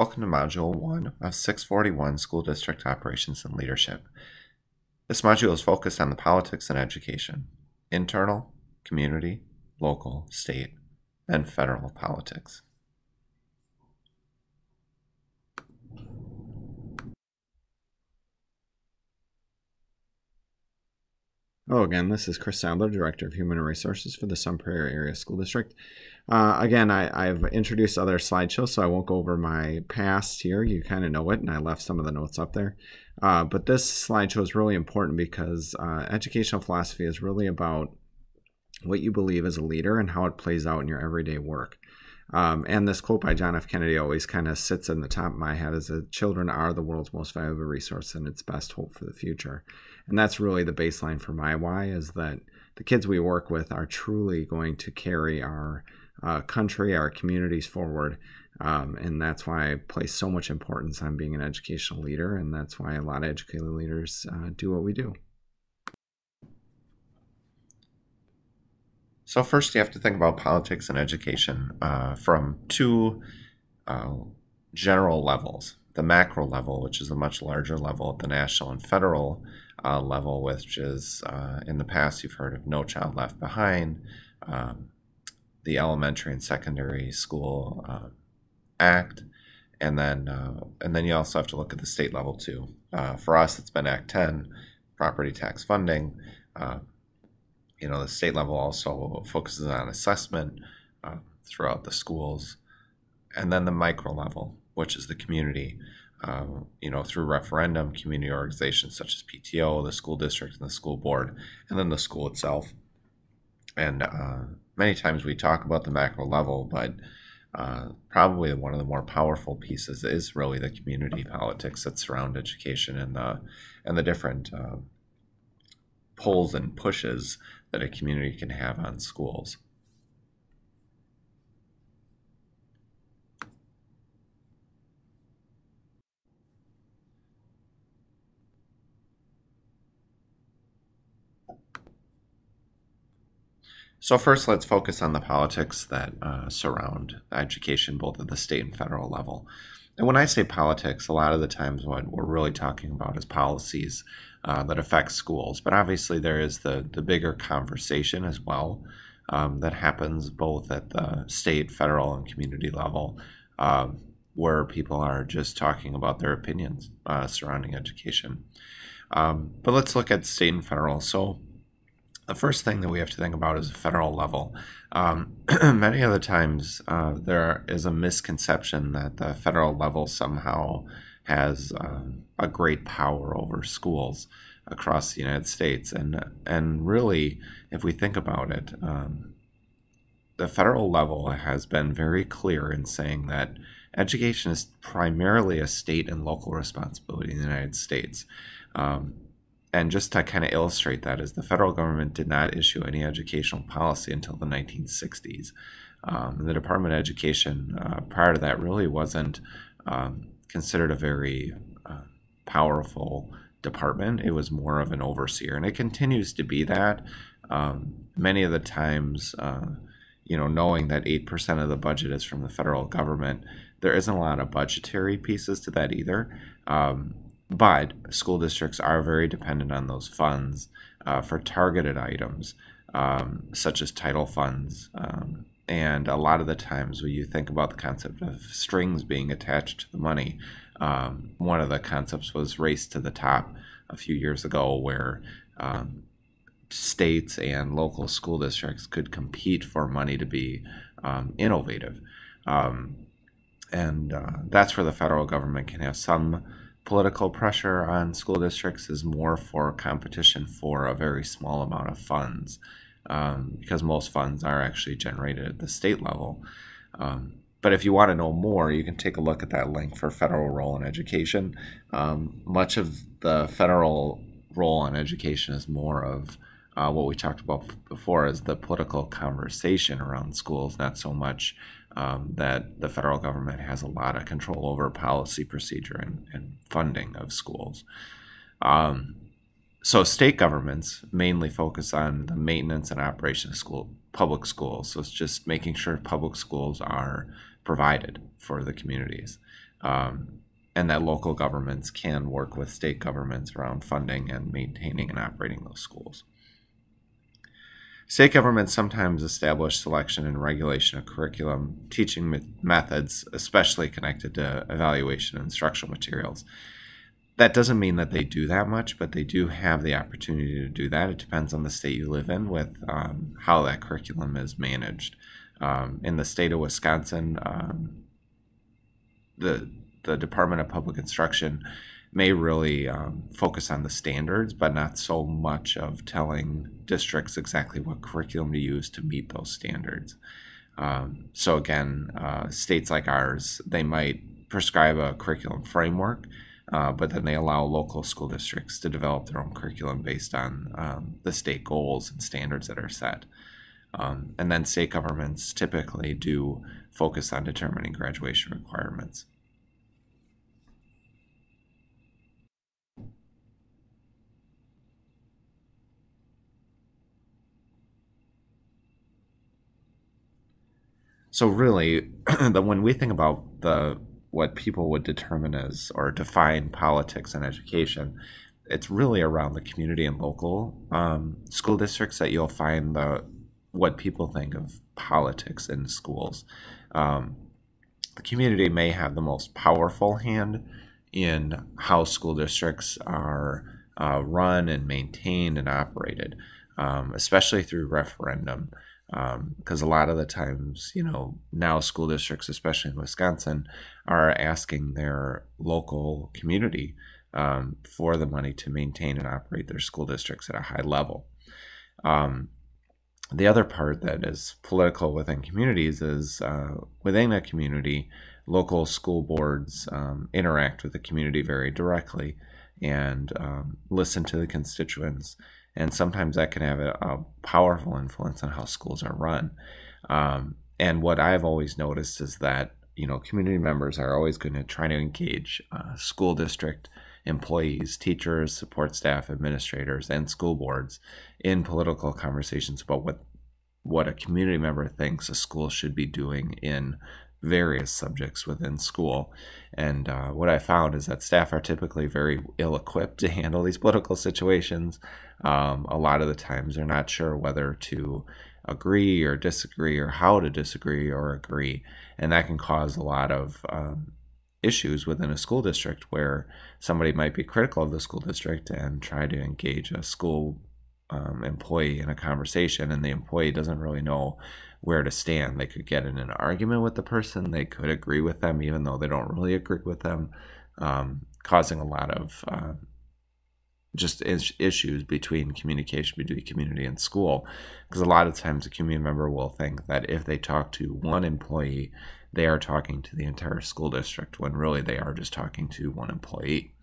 Welcome to Module 1 of 641 School District Operations and Leadership. This module is focused on the politics in education, internal, community, local, state, and federal politics. Hello again, this is Chris Sadler, Director of Human Resources for the Sun Prairie Area School District. I've introduced other slideshows, so I won't go over my past here. You kind of know it, and I left some of the notes up there. But this slideshow is really important because educational philosophy is really about what you believe as a leader and how it plays out in your everyday work. And this quote by John F. Kennedy always kind of sits in the top of my head is that children are the world's most valuable resource and its best hope for the future. And that's really the baseline for my why, is that the kids we work with are truly going to carry our country, our communities forward. And that's why I place so much importance on being an educational leader. And that's why a lot of educational leaders do what we do. So first you have to think about politics and education from two general levels. The macro level, which is a much larger level at the national and federal level, which is in the past you've heard of No Child Left Behind, the Elementary and Secondary School Act, and then you also have to look at the state level too. For us, it's been Act 10, property tax funding. The state level also focuses on assessment throughout the schools. And then the micro level, which is the community, through referendum, community organizations such as PTO, the school district, and the school board, and then the school itself. And many times we talk about the macro level, but probably one of the more powerful pieces is really the community politics that surround education and the different pulls and pushes that a community can have on schools. So first, let's focus on the politics that surround education, both at the state and federal level. And when I say politics, a lot of the times what we're really talking about is policies that affect schools. But obviously there is the bigger conversation as well that happens both at the state, federal, and community level, where people are just talking about their opinions surrounding education. But let's look at state and federal. So the first thing that we have to think about is the federal level. Many of the times there is a misconception that the federal level somehow has a great power over schools across the United States. And really, if we think about it, the federal level has been very clear in saying that education is primarily a state and local responsibility in the United States. And just to kind of illustrate that is the federal government did not issue any educational policy until the 1960s. The Department of Education prior to that really wasn't considered a very powerful department. It was more of an overseer, and it continues to be that. Many of the times, knowing that 8% of the budget is from the federal government, there isn't a lot of budgetary pieces to that either. But school districts are very dependent on those funds for targeted items, such as title funds. And a lot of the times when you think about the concept of strings being attached to the money, one of the concepts was Race to the Top a few years ago, where states and local school districts could compete for money to be innovative. And that's where the federal government can have some political pressure on school districts, is more for competition for a very small amount of funds, because most funds are actually generated at the state level. But if you want to know more, you can take a look at that link for federal role in education. Much of the federal role in education is more of what we talked about before, is the political conversation around schools, not so much that the federal government has a lot of control over policy, procedure, and funding of schools. So state governments mainly focus on the maintenance and operation of public schools. So it's just making sure public schools are provided for the communities. and that local governments can work with state governments around funding and maintaining and operating those schools. State governments sometimes establish selection and regulation of curriculum, teaching methods, especially connected to evaluation and instructional materials. That doesn't mean that they do that much, but they do have the opportunity to do that. It depends on the state you live in with how that curriculum is managed. In the state of Wisconsin, the Department of Public Instruction may really focus on the standards, but not so much of telling districts exactly what curriculum to use to meet those standards. So again, states like ours, they might prescribe a curriculum framework, but then they allow local school districts to develop their own curriculum based on the state goals and standards that are set. And then state governments typically do focus on determining graduation requirements. So really, when we think about what people would determine as or define politics in education, it's really around the community and local school districts that you'll find what people think of politics in schools. The community may have the most powerful hand in how school districts are run and maintained and operated, especially through referendum. Because a lot of the times, now school districts, especially in Wisconsin, are asking their local community for the money to maintain and operate their school districts at a high level. The other part that is political within communities is within a community, local school boards interact with the community very directly and listen to the constituents. And sometimes that can have a powerful influence on how schools are run. And what I've always noticed is that, community members are always going to try to engage school district employees, teachers, support staff, administrators, and school boards in political conversations about what a community member thinks a school should be doing in various subjects within school. And what I found is that staff are typically very ill-equipped to handle these political situations. A lot of the times they're not sure whether to agree or disagree or how to disagree or agree. And that can cause a lot of issues within a school district where somebody might be critical of the school district and try to engage a school employee in a conversation, and the employee doesn't really know where to stand. They could get in an argument with the person, they could agree with them even though they don't really agree with them, causing a lot of just issues between communication between community and school, because a lot of times a community member will think that if they talk to one employee, they are talking to the entire school district, when really they are just talking to one employee.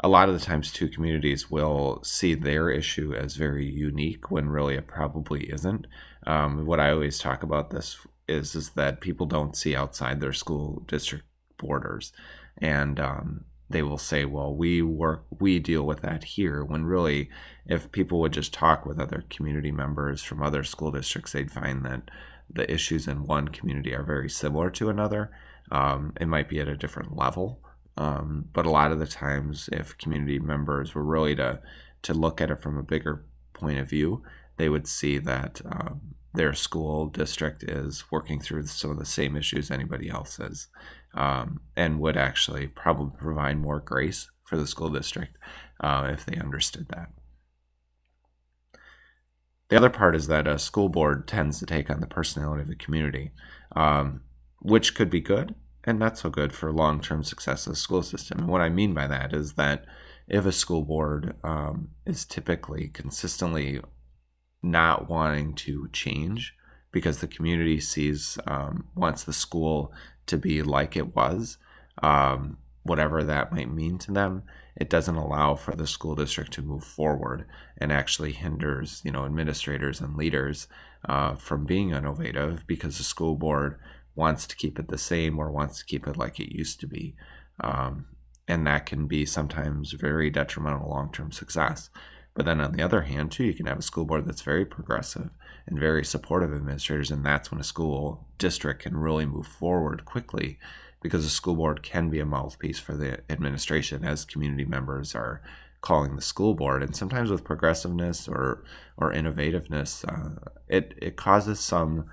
A lot of the times, too, communities will see their issue as very unique when really it probably isn't. What I always talk about this is that people don't see outside their school district borders, and they will say, well, we deal with that here, when really if people would just talk with other community members from other school districts, they'd find that the issues in one community are very similar to another. It might be at a different level. But a lot of the times, if community members were really to look at it from a bigger point of view, they would see that their school district is working through some of the same issues anybody else is, and would actually probably provide more grace for the school district if they understood that. The other part is that a school board tends to take on the personality of the community, which could be good and not so good for long-term success of the school system. And what I mean by that is that if a school board is typically consistently not wanting to change because the community wants the school to be like it was, whatever that might mean to them, it doesn't allow for the school district to move forward, and actually hinders administrators and leaders from being innovative, because the school board wants to keep it the same or wants to keep it like it used to be. And that can be sometimes very detrimental to long-term success. But then on the other hand, too, you can have a school board that's very progressive and very supportive of administrators, and that's when a school district can really move forward quickly, because the school board can be a mouthpiece for the administration as community members are calling the school board. And sometimes with progressiveness or innovativeness, it causes some,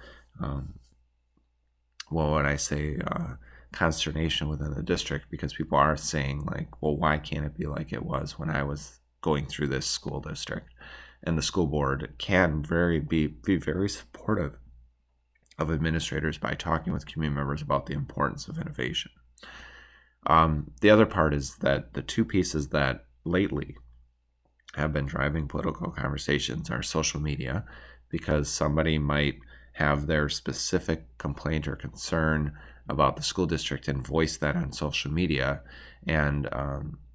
consternation within the district, because people are saying, like, well, why can't it be like it was when I was going through this school district? And the school board can be very supportive of administrators by talking with community members about the importance of innovation. The other part is that the two pieces that lately have been driving political conversations are social media, because somebody might have their specific complaint or concern about the school district and voice that on social media, and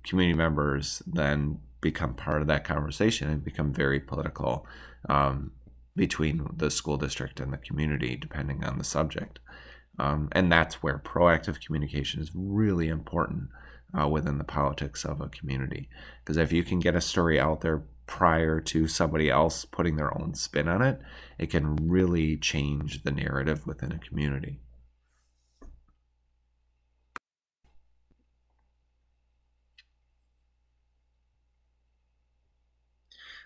community members then become part of that conversation and become very political between the school district and the community, depending on the subject. And that's where proactive communication is really important within the politics of a community. Because if you can get a story out there prior to somebody else putting their own spin on it, it can really change the narrative within a community.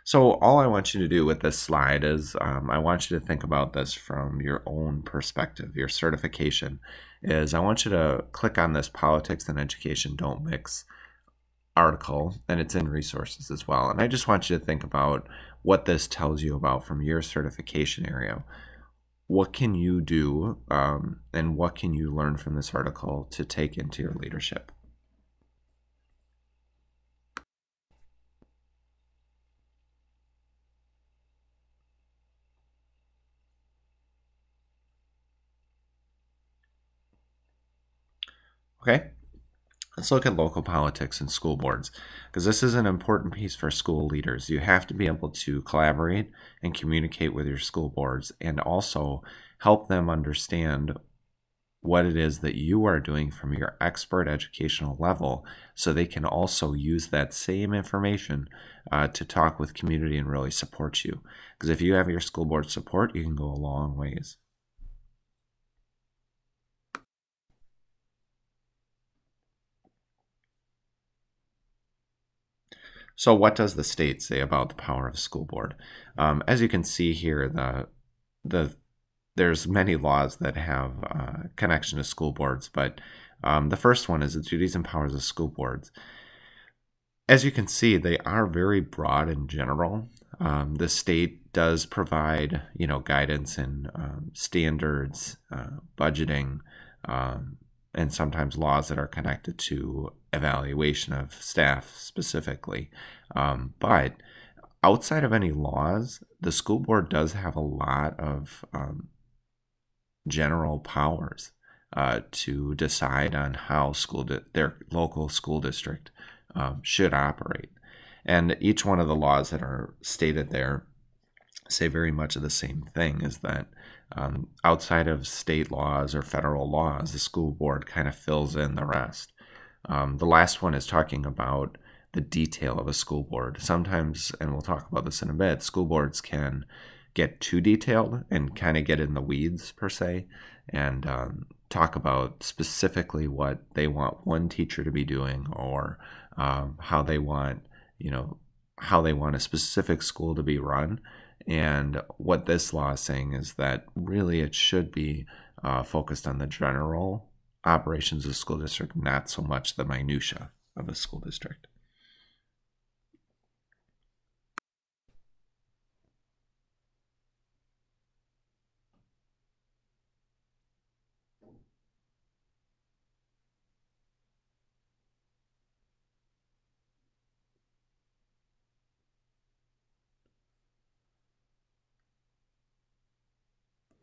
So all I want you to do with this slide is I want you to think about this from your own perspective. Your certification is, I want you to click on this Politics and Education Don't Mix article, and it's in resources as well. And I just want you to think about what this tells you about from your certification area. What can you do and what can you learn from this article to take into your leadership? Okay, let's look at local politics and school boards, because this is an important piece for school leaders. You have to be able to collaborate and communicate with your school boards, and also help them understand what it is that you are doing from your expert educational level, so they can also use that same information to talk with community and really support you. Because if you have your school board support, you can go a long ways. So what does the state say about the power of the school board? As you can see here, there's many laws that have connection to school boards, but the first one is the duties and powers of school boards. As you can see, they are very broad and general. The state does provide, guidance and standards, budgeting, and sometimes laws that are connected to evaluation of staff specifically. But outside of any laws, the school board does have a lot of general powers to decide on how their local school district should operate. And each one of the laws that are stated there say very much of the same thing, is that outside of state laws or federal laws, the school board kind of fills in the rest. The last one is talking about the detail of a school board. Sometimes, and we'll talk about this in a bit, school boards can get too detailed and kind of get in the weeds per se, and talk about specifically what they want one teacher to be doing, or how they want a specific school to be run. And what this law is saying is that really it should be focused on the general operations of the school district, not so much the minutia of a school district.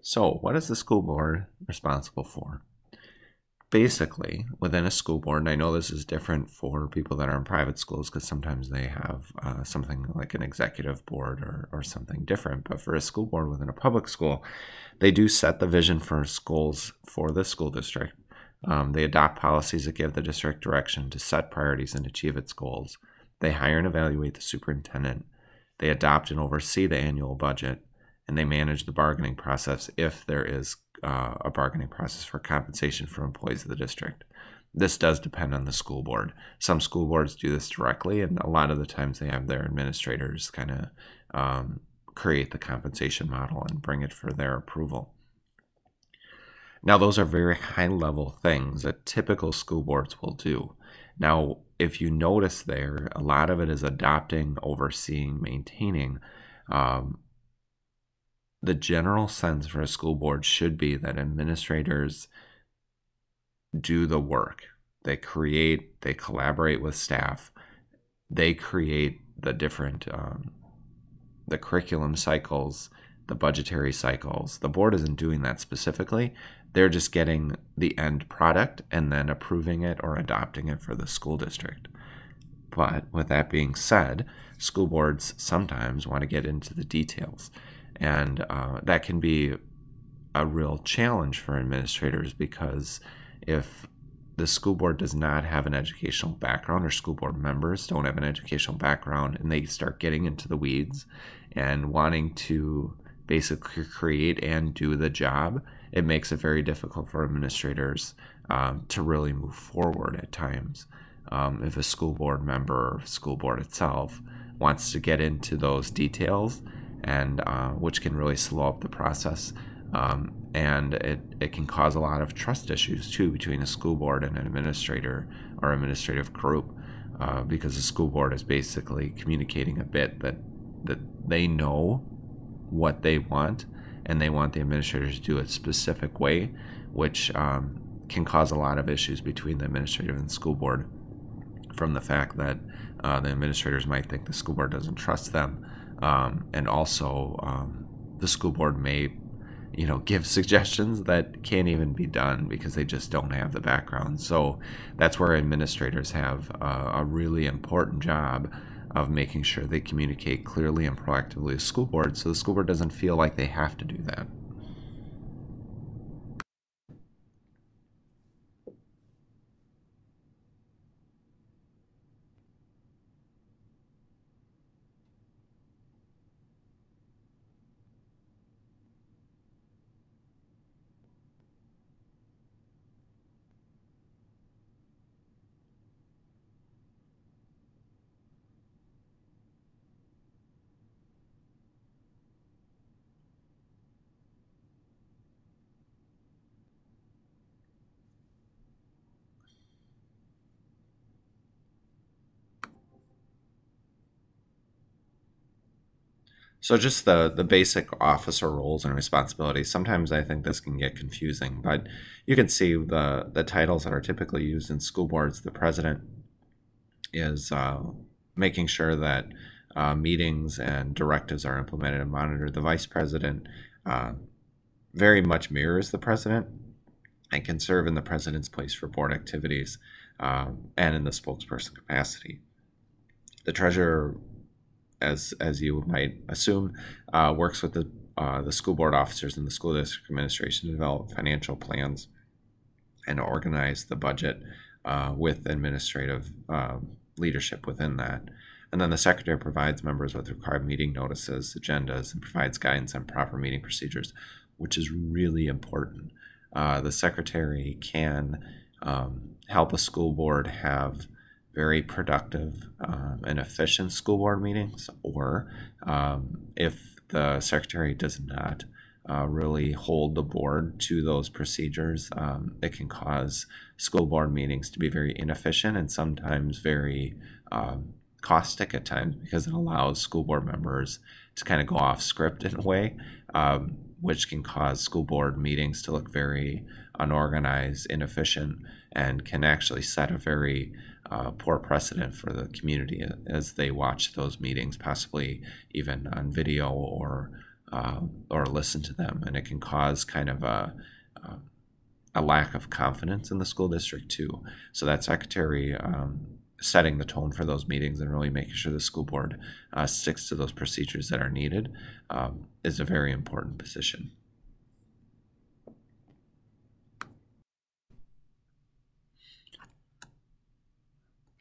So what is the school board responsible for? Basically, within a school board, and I know this is different for people that are in private schools, because sometimes they have something like an executive board or something different, but for a school board within a public school, they do set the vision for schools for the school district. They adopt policies that give the district direction to set priorities and achieve its goals. They hire and evaluate the superintendent, They adopt and oversee the annual budget, and they manage the bargaining process if there is a bargaining process for compensation for employees of the district. This does depend on the school board. Some school boards do this directly, and a lot of the times they have their administrators kind of create the compensation model and bring it for their approval. Now, those are very high-level things that typical school boards will do. Now, if you notice there, a lot of it is adopting, overseeing, maintaining. The general sense for a school board should be that administrators do the work. They create, they collaborate with staff, they create the different, the curriculum cycles, the budgetary cycles. The board isn't doing that specifically. They're just getting the end product and then approving it or adopting it for the school district. But with that being said, school boards sometimes want to get into the details. And that can be a real challenge for administrators, because if the school board does not have an educational background, or school board members don't have an educational background, and they start getting into the weeds and wanting to basically create and do the job, it makes it very difficult for administrators to really move forward at times. If a school board member or school board itself wants to get into those details, and which can really slow up the process, and it can cause a lot of trust issues too between a school board and an administrator or administrative group, because the school board is basically communicating a bit that they know what they want, and they want the administrators to do it a specific way, which can cause a lot of issues between the administrator and the school board, from the fact that the administrators might think the school board doesn't trust them, and also the school board may give suggestions that can't even be done because they just don't have the background. So that's where administrators have a really important job of making sure they communicate clearly and proactively with the school board, so the school board doesn't feel like they have to do that. So just the basic officer roles and responsibilities. Sometimes I think this can get confusing, but you can see the titles that are typically used in school boards. The president is making sure that meetings and directives are implemented and monitored. The vice president very much mirrors the president and can serve in the president's place for board activities, and in the spokesperson capacity. The treasurer, as you might assume, works with the school board officers and the school district administration to develop financial plans and organize the budget with administrative leadership within that. And then the secretary provides members with required meeting notices, agendas, and provides guidance on proper meeting procedures, which is really important. The secretary can help a school board have very productive and efficient school board meetings, or if the secretary does not really hold the board to those procedures, it can cause school board meetings to be very inefficient and sometimes very caustic at times, because it allows school board members to kind of go off script in a way, which can cause school board meetings to look very unorganized, inefficient, and can actually set a very poor precedent for the community as they watch those meetings, possibly even on video or listen to them. And it can cause kind of a lack of confidence in the school district too. So that secretary setting the tone for those meetings and really making sure the school board sticks to those procedures that are needed is a very important position.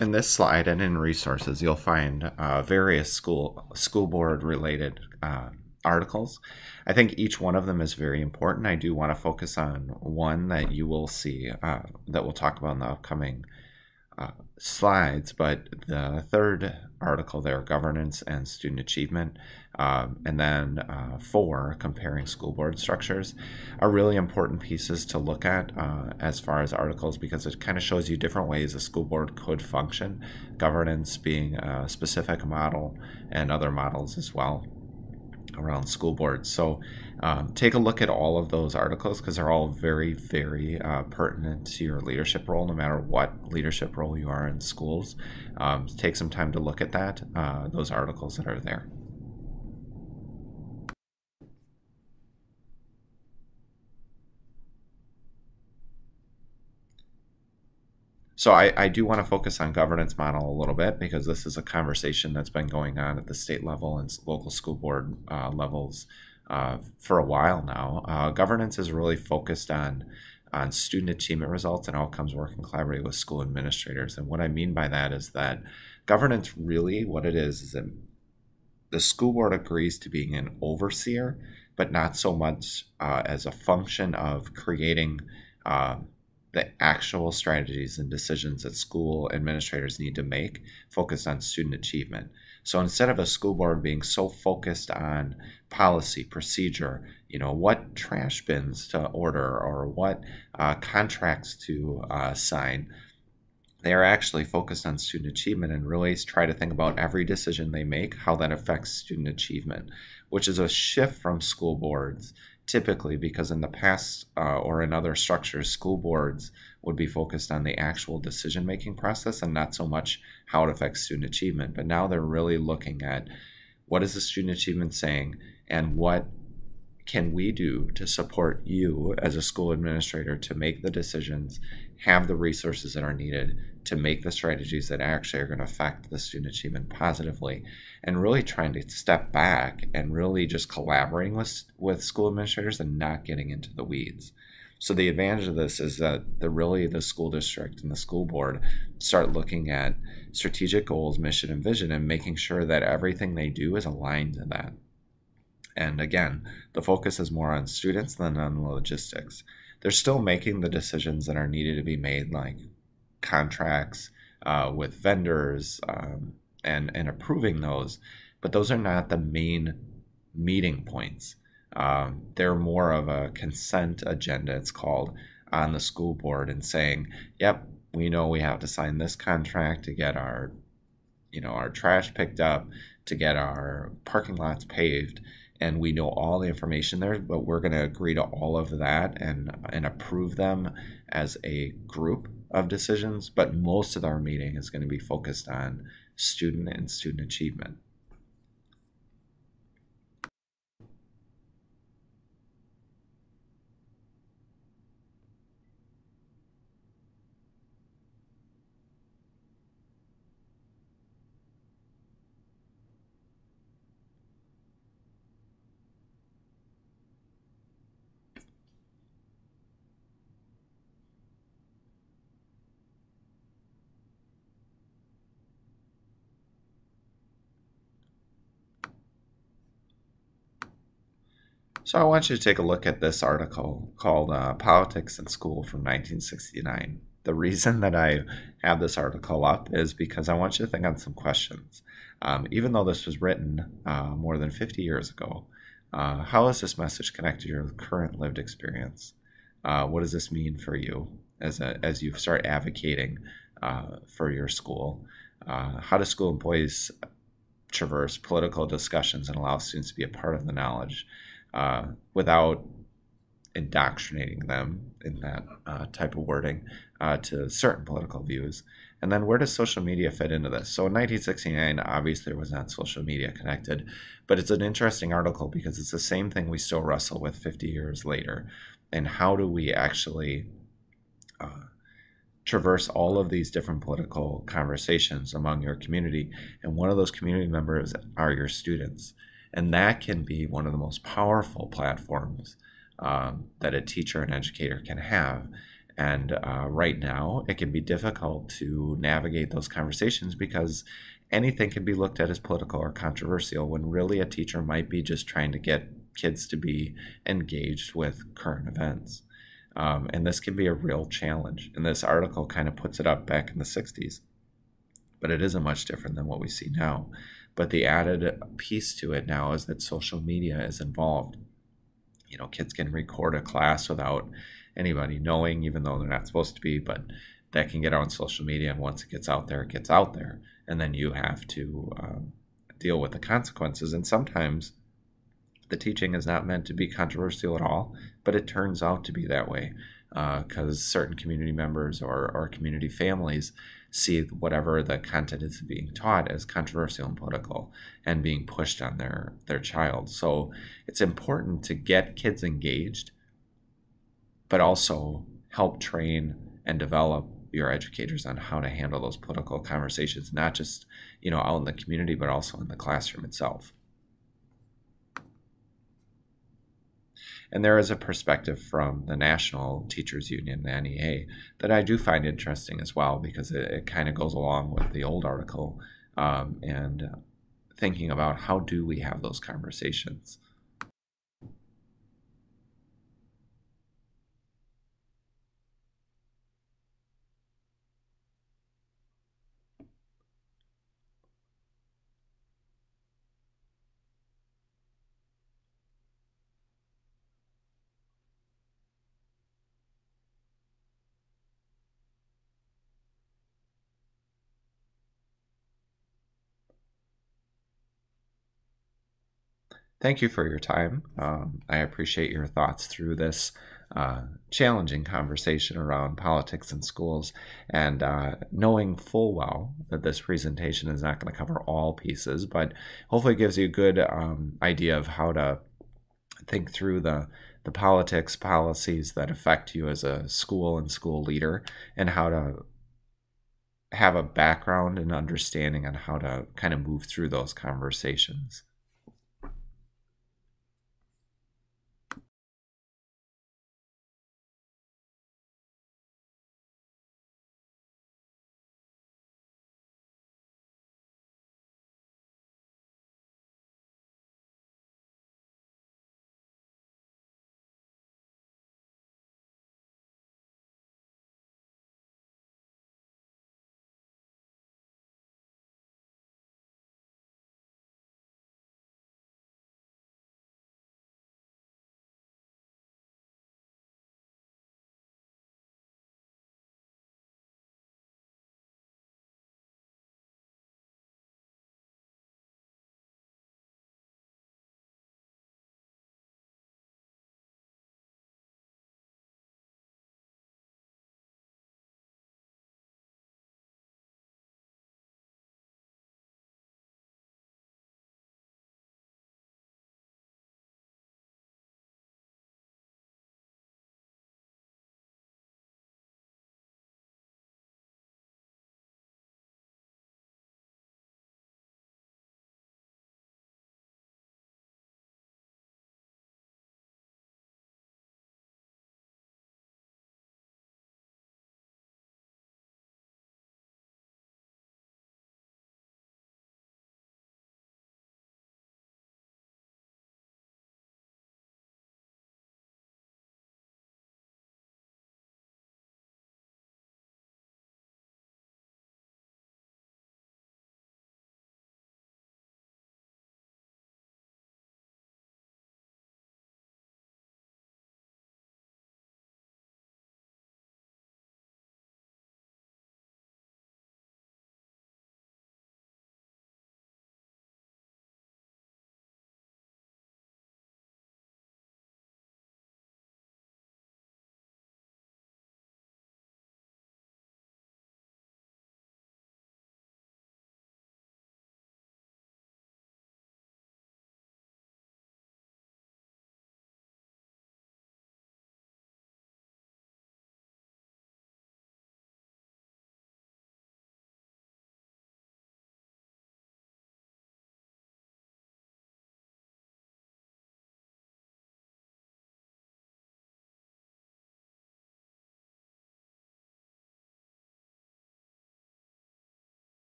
In this slide and in resources, you'll find various school board related articles. I think each one of them is very important. I do want to focus on one that you will see that we'll talk about in the upcoming slides, but the third article there, governance and student achievement, and then 4, comparing school board structures, are really important pieces to look at as far as articles, because it kind of shows you different ways a school board could function, governance being a specific model and other models as well around school boards. So take a look at all of those articles, because they're all very, very pertinent to your leadership role, no matter what leadership role you are in schools. Take some time to look at that, those articles that are there. So I do want to focus on governance model a little bit, because this is a conversation that's been going on at the state level and local school board levels for a while now. Governance is really focused on student achievement results and outcomes, working collaboratively with school administrators. And what I mean by that is that governance, really what it is that the school board agrees to being an overseer, but not so much as a function of creating the actual strategies and decisions that school administrators need to make, focused on student achievement. So instead of a school board being so focused on policy, procedure, what trash bins to order or what contracts to sign, they are actually focused on student achievement and really try to think about every decision they make, how that affects student achievement, which is a shift from school boards typically, because in the past or in other structures, school boards would be focused on the actual decision-making process and not so much how it affects student achievement. But now they're really looking at what is the student achievement saying and what can we do to support you as a school administrator to make the decisions, have the resources that are needed to make the strategies that actually are going to affect the student achievement positively, and really trying to step back and really just collaborating with school administrators and not getting into the weeds. So the advantage of this is that the school district and the school board start looking at strategic goals, mission, and vision, and making sure that everything they do is aligned to that. And again, the focus is more on students than on logistics. They're still making the decisions that are needed to be made, like contracts with vendors and approving those, but those are not the main meeting points. They're more of a consent agenda, it's called, on the school board, and saying, yep, we know we have to sign this contract to get our trash picked up, to get our parking lots paved, and we know all the information there, but we're going to agree to all of that and approve them as a group of decisions. But most of our meeting is going to be focused on student and student achievement. So I want you to take a look at this article called Politics in School from 1969. The reason that I have this article up is because I want you to think on some questions. Even though this was written more than 50 years ago, how is this message connected to your current lived experience? What does this mean for you as you start advocating for your school? How do school employees traverse political discussions and allow students to be a part of the knowledge without indoctrinating them in that type of wording to certain political views? And then where does social media fit into this? So in 1969, obviously there was not social media connected, but it's an interesting article because it's the same thing we still wrestle with 50 years later. And how do we actually traverse all of these different political conversations among your community? And one of those community members are your students. And that can be one of the most powerful platforms that a teacher and educator can have. And right now, it can be difficult to navigate those conversations because anything can be looked at as political or controversial when really a teacher might be just trying to get kids to be engaged with current events. And this can be a real challenge. And this article kind of puts it up back in the 60s, but it isn't much different than what we see now. But the added piece to it now is that social media is involved. You know, kids can record a class without anybody knowing, even though they're not supposed to be, but that can get on social media. And once it gets out there, it gets out there. And then you have to deal with the consequences. And sometimes the teaching is not meant to be controversial at all, but it turns out to be that way because certain community members or community families see whatever the content is being taught as controversial and political and being pushed on their child. So it's important to get kids engaged, but also help train and develop your educators on how to handle those political conversations, not just, you know, out in the community, but also in the classroom itself. And there is a perspective from the National Teachers Union, the NEA, that I do find interesting as well, because it kind of goes along with the old article and thinking about how do we have those conversations. Thank you for your time. I appreciate your thoughts through this challenging conversation around politics in schools, and knowing full well that this presentation is not going to cover all pieces, but hopefully it gives you a good idea of how to think through the politics policies that affect you as a school and school leader, and how to have a background and understanding on how to kind of move through those conversations.